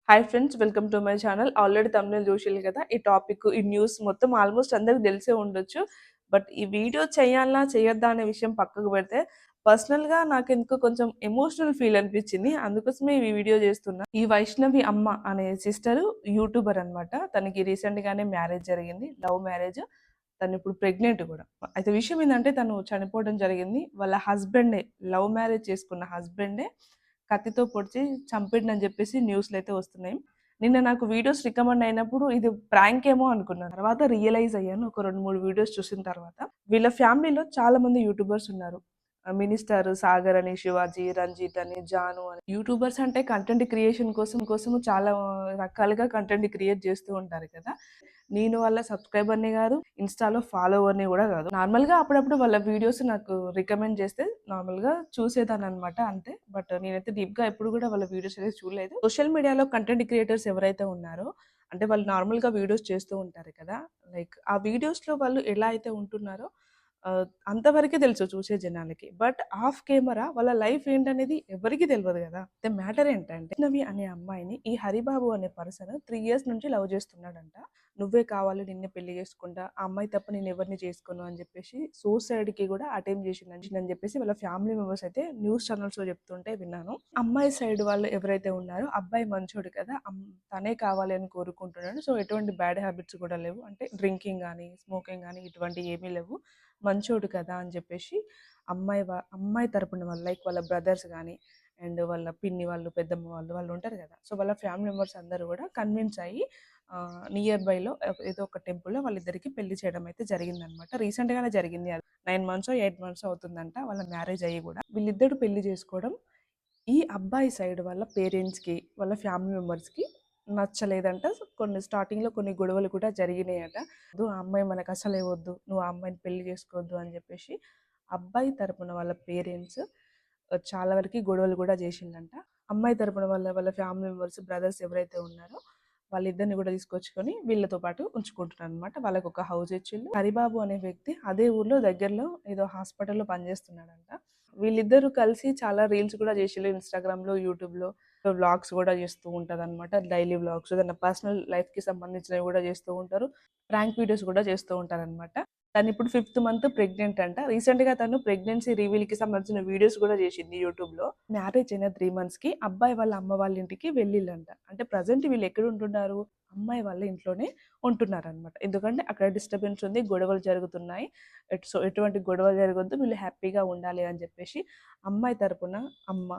Hi friends, welcome to my channel. Already తమ్మునేల్ చూసిర్రు కదా. ఈ టాపిక్, ఈ న్యూస్ మొత్తం ఆల్మోస్ట్ అందరికి తెలిసే ఉండొచ్చు. బట్ ఈ వీడియో చేయాలా చేయొద్దా అనే విషయం పక్కకు పెడితే, పర్సనల్‌గా నాకెందుకో కొంచెం ఎమోషనల్ ఫీల్ అనిపించింది. అందుకోసమే ఈ వీడియో చేస్తున్నా. ఈ వైష్ణవి అమ్మ అనే సిస్టర్ యూట్యూబర్ అన్నమాట. తనకి రీసెంట్‌గానే మ్యారేజ్ జరిగింది. Love marriage. తను ఇప్పుడు ప్రెగ్నెంట్ కూడా. అయితే విషయం ఏందంటే తను చనిపోవడం జరిగింది. వాళ్ళ హస్బెండే, లవ్ మ్యారేజ్ చేసుకున్న హస్బెండే కత్తితో పొడిచి చంపిండని చెప్పేసి న్యూస్‌లో అయితే వస్తున్నాయి. నిన్న నాకు వీడియోస్ రికమెండ్ అయినప్పుడు ఇది ప్రాంక్ ఏమో అనుకున్నాను. తర్వాత రియలైజ్ అయ్యాను ఒక 2, 3 వీడియోస్ చూసిన తర్వాత. వీళ్ళ ఫ్యామిలీలో చాలా మంది యూట్యూబర్స్ ఉన్నారు. మినిస్టర్ సాగర్ అని, శివాజీ, రంజిత్ అని, జాను అని. యూట్యూబర్స్ అంటే కంటెంట్ క్రియేషన్ కోసం చాలా రకాలుగా కంటెంట్ క్రియేట్ చేస్తూ ఉంటారు కదా. నేను వాళ్ళ సబ్స్క్రైబర్‌ని గాదు, ఇన్‌స్టాలో ఫాలోవర్‌ని గూడా గాదు. నార్మల్‌గా అప్పుడప్పుడు వాళ్ళ వీడియోస్ నాకు రికమెండ్ చేస్తే నార్మల్‌గా చూసేదాన్ననమాట అంతే. బట్ నేనైతే డీప్‌గా ఎప్పుడు గూడా వాళ్ళ వీడియోస్ అయితే చూడలేదు. సోషల్ మీడియాలో కంటెంట్ క్రియేటర్స్ ఎవరైతే ఉన్నారో, అంటే వాళ్ళు నార్మల్‌గా వీడియోస్ చేస్తూ ఉంటారు కదా. లైక్ ఆ వీడియోస్‌లో వాళ్ళు ఎలా అయితే ఉంటున్నారో అంతవరకే తెలుసు చూసే జనాలకి. బట్ ఆఫ్ కెమెరా వాళ్ళ లైఫ్ ఏంటనేది ఎవరికీ తెలవదు గదా. ద మ్యాటర్ ఏంటంటే, వైష్ణవి అనే అమ్మాయిని ఈ హరిబాబు అనే పర్సన్ 3 ఇయర్స్ నుంచి లవ్ చేస్తున్నాడంట. నువ్వే కావాలి, నిన్నే పెళ్లి చేసుకుంటా, ఆ అమ్మాయి తప్ప నేను ఎవరిని చేసుకోను అని చెప్పేసి సూసైడ్‌కి కూడా అటెంప్ట్ చేసిందని చెప్పేసి వాళ్ళ ఫ్యామిలీ మెంబర్స్ అయితే న్యూస్ ఛానల్స్‌లో చెప్తుంటే విన్నాను. అమ్మాయి సైడ్ వాళ్ళు ఎవరైతే ఉన్నారో అబ్బాయి మంచోడు కదా, తనే కావాలి అని కోరుకుంటున్నాడు. సో ఎటువంటి బ్యాడ్ హ్యాబిట్స్ కూడా లేవు. అంటే డ్రింకింగ్ గానీ, స్మోకింగ్ గానీ ఇటువంటివి ఏమీ లేవు. మంచోడు కదా అని చెప్పేసి అమ్మాయి తరపున వాళ్ళు, లైక్ వాళ్ళ బ్రదర్స్ గానీ అండ్ వాళ్ళ పిన్ని వాళ్ళు, పెద్దమ్మ వాళ్ళు ఉంటారు కదా. సో వాళ్ళ ఫ్యామిలీ మెంబర్స్ అందరూ కూడా కన్విన్స్ అయ్యి నియర్ బైలో ఏదో ఒక టెంపుల్‌లో వాళ్ళిద్దరికీ పెళ్లి చేయడం అయితే జరిగిందనమాట. రీసెంట్‌గానే జరిగింది. అది 9 మంత్సో, 8 మంత్సో అవుతుందంట వాళ్ళ మ్యారేజ్ అయ్యి కూడా. వీళ్ళిద్దరూ పెళ్లి చేసుకోవడం ఈ అబ్బాయి సైడ్ వాళ్ళ పేరెంట్స్‌కి, వాళ్ళ ఫ్యామిలీ మెంబర్స్‌కి నచ్చలేదంట. సో స్టార్టింగ్‌లో కొన్ని గొడవలు కూడా జరిగినాయట. ఆ అమ్మాయి మనకు అసలే వద్దు, నువ్వు ఆ అమ్మాయిని పెళ్లి చేసుకోవద్దు అని చెప్పేసి అబ్బాయి తరపున వాళ్ళ పేరెంట్స్ చాలా వరకి గొడవలు కూడా చేసిండంట. అమ్మాయి తరపున వాళ్ళ ఫ్యామిలీ మెంబర్స్, బ్రదర్స్ ఎవరైతే ఉన్నారో వాళ్ళిద్దరిని కూడా తీసుకొచ్చుకొని వీళ్ళతో పాటు ఉంచుకుంటున్నారనమాట. వాళ్ళకొక హౌస్ ఇచ్చిళ్ళు. హరిబాబు అనే వ్యక్తి అదే ఊర్లో దగ్గరలో ఏదో హాస్పిటల్‌లో పనిచేస్తున్నాడంట. వీళ్ళిద్దరూ కలిసి చాలా రీల్స్ కూడా చేసిళ్ళు ఇన్‌స్టాగ్రామ్‌లో, యూట్యూబ్‌లో. వ్లాగ్స్ కూడా చేస్తూ ఉంటదనమాట. డైలీ వ్లాగ్స్, ఏదైనా పర్సనల్ లైఫ్‌కి సంబంధించినవి కూడా చేస్తూ ఉంటారు. ప్రాంక్ వీడియోస్ కూడా చేస్తూ ఉంటారనమాట. తనిప్పుడు 5థ్ మంత్ ప్రెగ్నెంట్ అంట. రీసెంట్‌గా తను ప్రెగ్నెన్సీ రివీల్‌కి సంబంధించిన వీడియోస్ గూడా జేషింది యూట్యూబ్‌లో. మ్యారేజ్ అయిన 3 మంత్స్‌కి అబ్బాయి వాళ్ళ అమ్మ వాళ్ళ ఇంటికి వెళ్ళిళ్ళంట. అంటే ప్రెజెంట్ వీళ్ళెక్కడుంటున్నారు? అమ్మాయి వాళ్ళ ఇంట్లోనే ఉంటున్నారనమాట. ఎందుకంటే అక్కడ డిస్టర్బెన్స్ ఉంది, గొడవలు జరుగుతున్నాయి. ఎటువంటి గొడవలు జరగొద్దు, వీళ్ళు హ్యాపీగా ఉండాలి అని జెప్పేసి అమ్మాయి తరపున అమ్మ,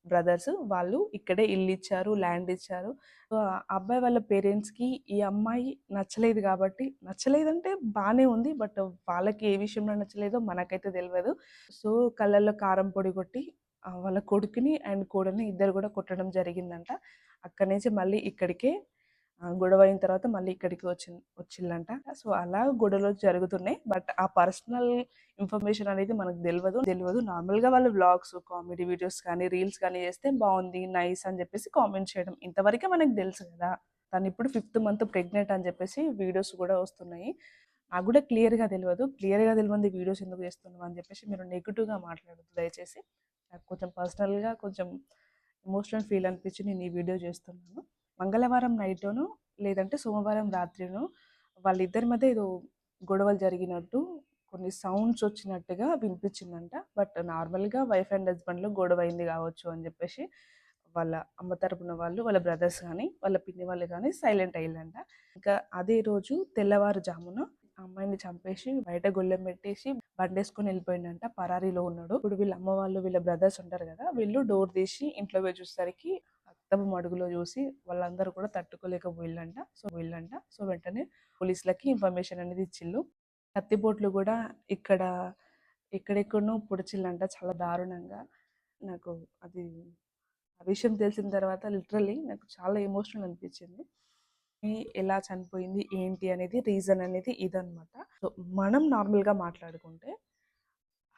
బ్రదర్స్ వాళ్ళు ఇక్కడే ఇల్లిచ్చారు, ల్యాండ్ ఇచ్చారు. సో, ఆ అబ్బాయి వాళ్ళ పేరెంట్స్‌కి ఈ అమ్మాయి నచ్చలేదు గాబట్టి, నచ్చలేదంటే బానే ఉంది. బట్ వాళ్ళకి ఏ విషయంలో నచ్చలేదో మనకైతే తెలవదు. సో, కళ్ళల్లో కారం పొడి కొట్టి వాళ్ళ కొడుకుని అండ్ కోడల్ని ఇద్దరు గూడా కొట్టడం జరిగిందంట. అక్కడి నుంచి మళ్ళీ ఇక్కడికే గొడవ అయిన తర్వాత మళ్ళీ ఇక్కడికి వచ్చిల్లంట. సో, అలా గొడవలు జరుగుతున్నాయి. బట్ ఆ పర్సనల్ ఇన్ఫర్మేషన్ అనేది మనకు తెలవదు. నార్మల్‌గా వాళ్ళు వ్లాగ్స్, కామెడీ వీడియోస్ కానీ, రీల్స్ కానీ చేస్తే బావుంది, నైస్ అని చెప్పేసి కామెంట్ చేయడం. ఇంతవరకే మనకు తెలుసు కదా. తనిప్పుడు 5థ్ మంత్ ప్రెగ్నెంట్ అని చెప్పేసి వీడియోస్ కూడా వస్తున్నాయి. నాకు కూడా క్లియర్‌గా తెలవదు. క్లియర్‌గా తెలవంది వీడియోస్ ఎందుకు చేస్తున్నావు అని చెప్పేసి మీరు నెగెటివ్‌గా మాట్లాడొద్దు దయచేసి. నాకు కొంచెం పర్సనల్‌గా కొంచెం ఎమోషనల్ ఫీల్ అనిపించి నేను ఈ వీడియో చేస్తున్నాను. మంగళవారం నైటోనో లేదంటే సోమవారం రాత్రినో వాళ్ళిద్దరి మధ్య ఏదో గొడవలు జరిగినట్టు, కొన్ని సౌండ్స్ వచ్చినట్టుగా వినిపించిందంట. బట్ నార్మల్‌గా వైఫ్ అండ్ హస్బెండ్‌లో గొడవ అయింది కావచ్చు అని చెప్పేసి వాళ్ళ అమ్మ తరపున వాళ్ళు, వాళ్ళ బ్రదర్స్ గానీ, వాళ్ళ పిన్ని వాళ్ళు గానీ సైలెంట్ అయ్యిల్లంట. ఇంకా అదే రోజు తెల్లవారుజామున ఆ అమ్మాయిని చంపేసి బయట గొళ్ళెం పెట్టేసి బండేసుకొని వెళ్ళిపోయిండంట. పరారీలో ఉన్నాడు. ఇప్పుడు వీళ్ళ అమ్మ వాళ్ళు, వీళ్ళ బ్రదర్స్ ఉంటారు కదా, వీళ్ళు డోర్ తీసి ఇంట్లో పోయి చూసేసరికి రక్తపు మడుగులో చూసి వాళ్ళందరూ కూడా తట్టుకోలేకపోయిల్లంట. సో వెంటనే పోలీసులకి ఇన్ఫర్మేషన్ అనేది ఇచ్చిళ్ళు. కత్తిపోట్లు కూడా ఇక్కడ ఎక్కడెక్కడనో పొడిచిల్లంట చాలా దారుణంగా. నాకు అది ఆ విషయం తెలిసిన తర్వాత లిటరల్లీ నాకు చాలా ఎమోషనల్ అనిపించింది. ఎలా చనిపోయింది, ఏంటి అనేది రీజన్ అనేది ఇదనమాట. సో మనం నార్మల్‌గా మాట్లాడుకుంటే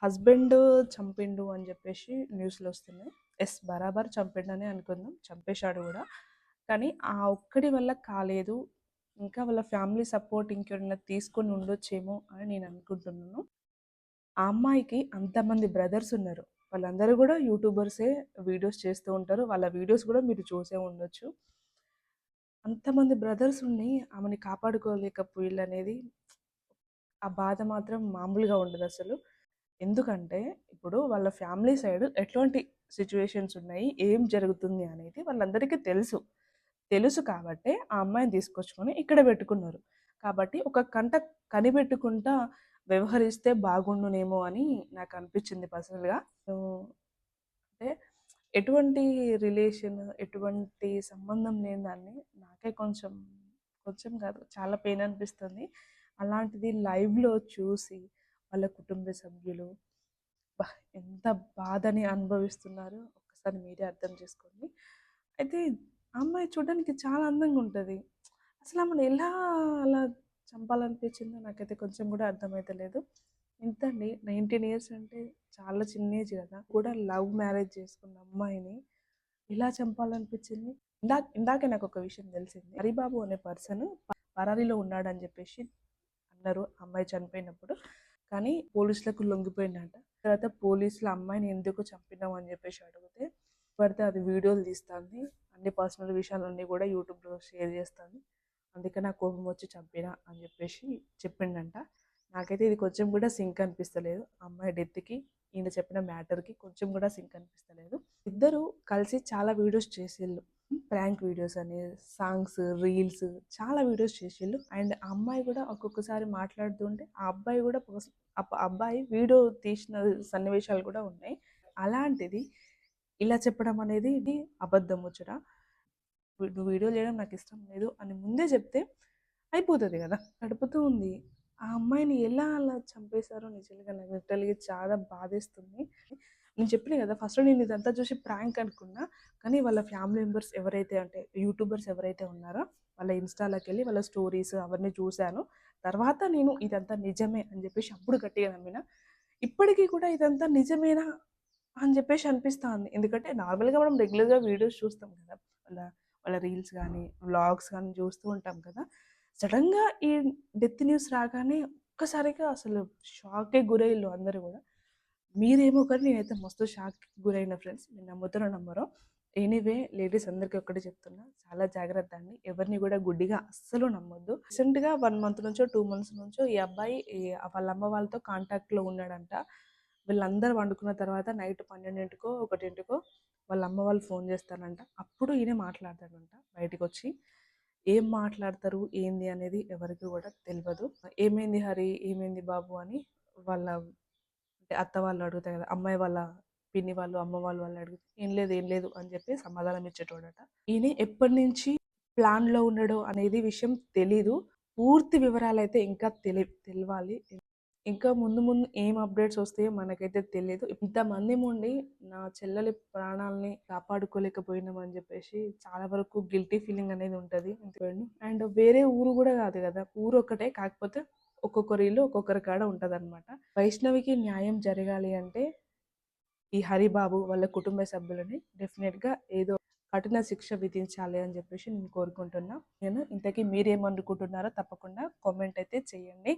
హస్బెండ్ చంపిండు అని చెప్పేసి న్యూస్‌లో వస్తున్నాయి. యెస్, బరాబర్ చంపిండనే అనుకుందాం. చంపేశాడు కూడా. కానీ ఆ ఒక్కడి వల్ల కాలేదు. ఇంకా వాళ్ళ ఫ్యామిలీ సపోర్ట్ ఇంకెవరైనా తీసుకొని ఉండొచ్చేమో అని నేను అనుకుంటున్నాను. ఆ అమ్మాయికి అంతమంది బ్రదర్స్ ఉన్నారు. వాళ్ళందరూ కూడా యూట్యూబర్సే, వీడియోస్ చేస్తూ ఉంటారు. వాళ్ళ వీడియోస్ కూడా మీరు చూసే ఉండొచ్చు. అంతమంది బ్రదర్స్ ఉండి ఆమెని కాపాడుకోలేకపోయిల్లనేది ఆ బాధ మాత్రం మామూలుగా ఉండదసలు. ఎందుకంటే, ఇప్పుడు వాళ్ళ ఫ్యామిలీ సైడ్ ఎట్లాంటి సిట్యుయేషన్స్ ఉన్నాయి, ఏం జరుగుతుంది అనేది వాళ్ళందరికీ తెలుసు. తెలుసు కాబట్టే ఆ అమ్మాయిని తీసుకొచ్చుకొని ఇక్కడ పెట్టుకున్నారు. కాబట్టి ఒక కంట కనిపెట్టుకుంటా వ్యవహరిస్తే బాగుండునేమో అని నాకనిపిచ్చింది పర్సనల్‌గా. హ్మ్. అంటే ఎటువంటి రిలేషన్, ఎటువంటి సంబంధం లేని దాన్ని నాకే కొంచెం కాదు చాలా పెయిన్ అనిపిస్తుంది. అలాంటిది లైవ్‌లో చూసి వాళ్ళ కుటుంబ సభ్యులు అబ్బా! ఎంత బాధని అనుభవిస్తున్నారో ఒక్కసారి మీరే అర్థం చేసుకోండి. అయితే ఆ అమ్మాయి చూడడానికి చాలా అందంగా ఉంటది. అసలు ఆమెను ఎలా అలా చంపాలనిపించిందో నాకైతే కొంచెం కూడా అర్థమైతలేదు. ఎంతండి 19 ఇయర్స్ అంటే చాలా చిన్న ఏజ్ గదా! కూడా లవ్ మ్యారేజ్ చేసుకున్న అమ్మాయిని ఎలా చంపాలనిపించింది? ఇందాకే నాకొక విషయం తెలిసింది. హరిబాబు అనే పర్సన్ పరారీలో ఉన్నాడని జెప్పేసి అన్నారు అమ్మాయి చనిపోయినప్పుడు. కానీ పోలీసులకు లొంగిపోయిండంట. తర్వాత పోలీసులు అమ్మాయిని ఎందుకు చంపినావు అని జెప్పేసి అడిగితే, పడితే అది వీడియోలు తీస్తాంది. అన్ని పర్సనల్ విషయాలన్నీ గూడా యూట్యూబ్‌లో షేర్ జేస్తాంది. అందుకే నాకు కోపం వచ్చి చంపినా అని జెప్పేసి చెప్పిండంట. నాకైతే ఇది కొంచెం గూడా సింక్ అనిపిస్తలేదు. ఆ అమ్మాయి డెత్‌కి, ఈయన చెప్పిన మ్యాటర్‌కి కొంచెం గూడా సింక్ అనిపిస్తలేదు. ఇద్దరు కలిసి చాలా వీడియోస్ చేసిల్లు. ప్రాంక్ వీడియోస్ అని, సాంగ్స్, రీల్స్ చాలా వీడియోస్ చేసిల్లు. అండ్ ఆ అమ్మాయి గూడా ఒక్కొక్కసారి మాట్లాడుతుంటే, ఆ అబ్బాయి గూడా అబ్బాయి వీడియో తీసిన సన్నివేశాలు కూడా ఉన్నాయి. అలాంటిది ఇలా చెప్పడం అనేది ఇది అబద్ధం ముచ్చట. నువ్వు వీడియో చేయడం నాకిష్టం లేదు అని ముందే చెప్తే అయిపోతది గదా! గడుపుతూ ఉంది. ఆ అమ్మాయిని ఎలా అలా చంపేశారో నిజంగా నాకు లిటరల్‌గా చాలా బాధేస్తుంది. నేను చెప్పినా గదా! ఫస్ట్ నేను ఇదంతా చూసి ప్రాంక్ అనుకున్నా. కానీ వాళ్ళ ఫ్యామిలీ మెంబర్స్ ఎవరైతే అంటే యూట్యూబర్స్ ఎవరైతే ఉన్నారో వాళ్ళ ఇన్‌స్టా‌లోకెళ్ళి వాళ్ళ స్టోరీస్ అవన్నీ చూసాను. తర్వాత నేను ఇదంతా నిజమే అని జెప్పేసి అప్పుడు గట్టిగా నమ్మిన. ఇప్పటికి కూడా ఇదంతా నిజమేనా అని జెప్పేసి అనిపిస్తాంది. ఎందుకంటే నార్మల్‌గా మనం రెగ్యులర్‌గా వీడియోస్ చూస్తాం గదా! వాళ్ళ వాళ్ళ రీల్స్ గానీ, వ్లాగ్స్ గానీ చూస్తూ ఉంటాం కదా! సడెన్‌గా ఈ డెత్ న్యూస్ రాగానే ఒక్కసారిగా అసలు షాక్‌కి గురైల్లు అందరూ గూడా. మీరేమో కానీ నేనైతే మస్తు షాక్‌కి గురైన ఫ్రెండ్స్. మీరు నమ్ముతారో నమ్మరో. ఎనీవే లేడీస్ అందరికీ ఒక్కటే చెప్తున్నా. చాలా జాగ్రత్త అండి. ఎవరిని గూడా గుడ్డిగా అస్సలు నమ్మొద్దు. రీసెంట్‌గా 1 మంత్ నుంచో, 2 మంత్స్ నుంచో ఈ అబ్బాయి వాళ్ళ అమ్మ వాళ్ళతో కాంటాక్ట్‌లో ఉన్నాడంట. వీళ్ళందరూ పండుకున్న తర్వాత నైట్ 12కో, 1కో వాళ్ళ అమ్మ వాళ్ళు ఫోన్ చేస్తారంట. అప్పుడు ఈయన మాట్లాడతాడంట బయటికొచ్చి. ఏం మాట్లాడతారు, ఏంది అనేది ఎవరికీ గూడా తెలవదు. "ఏమైంది హరి? ఏమైంది బాబు?" అని వాళ్ళ అంటే అత్త వాళ్ళు అడుగుతారు కదా! అమ్మాయి వాళ్ళ పిన్ని వాళ్ళు, అమ్మ వాళ్ళు అడిగితే, ఏం లేదు" అని చెప్పి సమాధానం ఇచ్చేటోడట. ఈయన ఎప్పటినుంచి ప్లాన్‌లో ఉన్నాడో అనేది విషయం తెలీదు. పూర్తి వివరాలైతే ఇంకా తెలవాలి. ఇంకా ముందు ముందు ఏం అప్‌డేట్స్ వస్తాయో మనకైతే తెలీదు. ఇంతమంది ఉండి నా చెల్లెలి ప్రాణాల్ని కాపాడుకోలేకపోయినామని జెప్పేసి చాలా వరకు గిల్టీ ఫీలింగ్ అనేది ఉంటది. అండ్ వేరే ఊరు గూడా గాదు గదా! ఊరొక్కటే కాకపోతే ఒక్కొక్కరి ఇల్లు ఒక్కొక్కరి కాడ ఉంటదనమాట. వైష్ణవికి న్యాయం జరగాలి అంటే ఈ హరిబాబు వాళ్ళ కుటుంబ సభ్యులని డెఫినిట్‌గా ఏదో కఠిన శిక్ష విధించాలి అని జెప్పేసి నేను కోరుకుంటున్నా. ఇంతకీ మీరేమనుకుంటున్నారో తప్పకుండా కామెంట్ అయితే చేయండి.